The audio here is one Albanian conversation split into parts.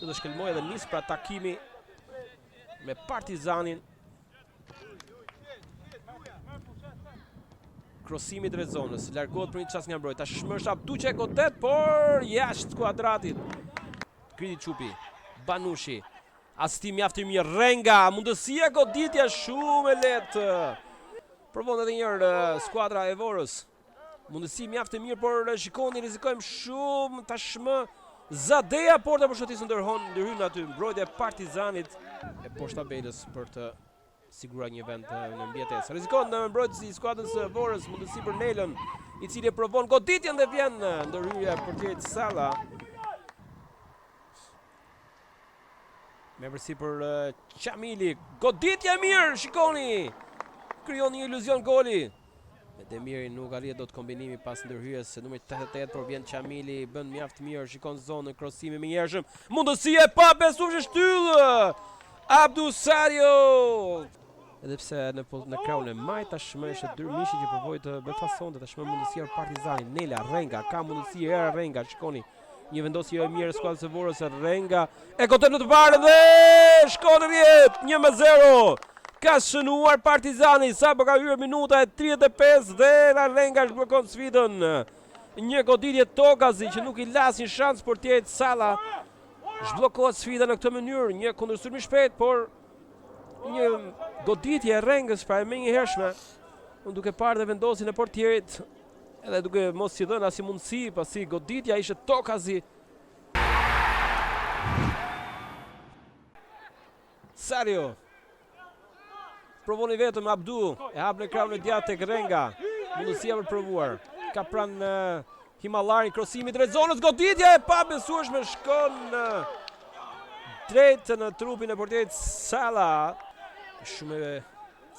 të shkelmoj edhe nis pra takimi me Partizanin. Krosimi drejt zonës, largohet për një çast nga mbrojtja. Tashmë është Abdu që e godet, por jashtë kuadratit. Kriti Çupi, Banushi. Asisti mjaft i mirë, Renga, mundësia goditja shumë e lehtë. Provon edhe një herë skuadra e Vorës. Mundësi mjaft e mirë, por shikoni rrezikojmë shumë tashmë. Zadeja porta për shotisë ndërhyn aty mbrojtja e Partizanit e poshtë tabelës për të siguruar një vend në mbjetesë. Rrezikon në mbrojtësi i skuadrës së Vorës, mundësi për Nelën, i cili provon goditjen dhe vjen ndërhyrja e portierit Salla. Me përsipër Qamili, goditja e mirë, shikoni. Krijon një iluzion goli. Me Demiri nuk arrit dot kombinimi pas ndërhyrjes së numrit 88, por vjen Qamili, bën mjaft mirë, shikon zonën, krosimi me njerëzëm. Mundësia e pabesueshme shtyll. Abdu Sario. Edhe pse në krahun e majt tashmë është Dyrmishi që provoi të befasonte tashmë mundësia për Partizani. Nela Renga ka mundësi era Renga, shikoni. Një vendosje e mirë skuadrës së Vorës, Renga e godet në të varë dhe shkon në rjet 1-0. Ka shënuar Partizani, sa për ka hyrë minuta e 35 dhe Renga zhbllokon sfidën. Një goditje Tokazi që nuk i las një shans portierit Salla. Zhbllokohet sfida në këtë mënyrë, një kundërshtim i shpejt, por një goditje e Rengës pra e menjëhershme. Unë duke parë dhe vendosin e portierit edhe duke mos si dhënë asnjë mundësi, pasi goditja ishte Tokazi. Sario. Provoni vetëm Abdu, e hap në krahun e djathtë tek Renga. Mundësia për provuar. Ka pranë Himallari, krosimi drejt zonës, goditja e pabesueshme shkon drejt në trupin e portierit Salla. Shumë e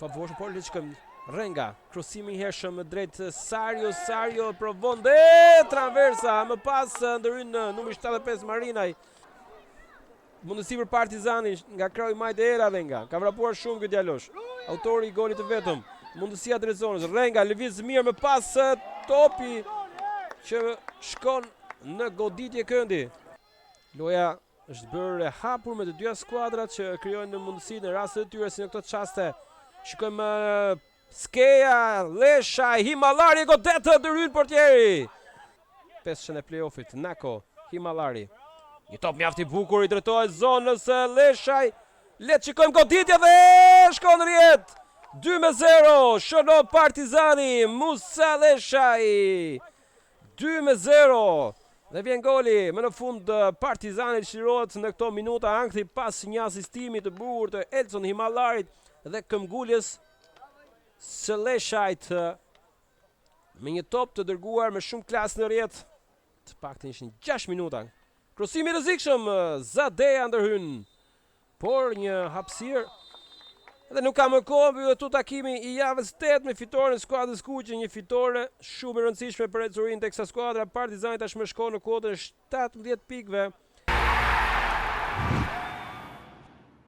favorshëm, por le të shkojmë. Renga, krosimi i hershëm drejt Sario, Sario provon dhe traversa, më pas ndërhyn numri 75 Marinaj. Mundësi për Partizanin nga krahu i majt e era Renga. Ka vrapuar shumë ky djalosh. Autori i golit të vetëm. Mundësia drejt zonës. Renga lëviz mirë, më pas topi që shkon në goditje këndi. Loja është bërë e hapur me të dyja skuadrat që krijojnë në mundësi në rastet e tyre si në këto çaste. Shikojmë Skeja, Leshaj, Himallari godet të ndërhyn portieri. Peshën e play-offit, Nako, Himallari. Një top mjaft i bukur i drejtohet zonës Leshaj. Le të shikojmë goditja dhe shkon në rjet. 2-0, shënon Partizani, Musa Leshaj. 2-0. Dhe vjen goli, më në fund Partizani shirohet në këto minuta ankthi pas një asistimi të bukur të Elson Himallarit dhe këmbguljes së Leshajt me një top të dërguar me shumë klasë në rjet. Të paktën ishin 6 minuta. Krosimi rrezikshëm, Zadeja ndërhyn. Por një hapësirë dhe nuk ka më kohë këtu takimi i javës 8 me fitoren e skuadrës Kuqe, një fitore shumë e rëndësishme për Ecurin, teksa skuadra Partizani tashmë shkon në kuotën e 17 pikëve.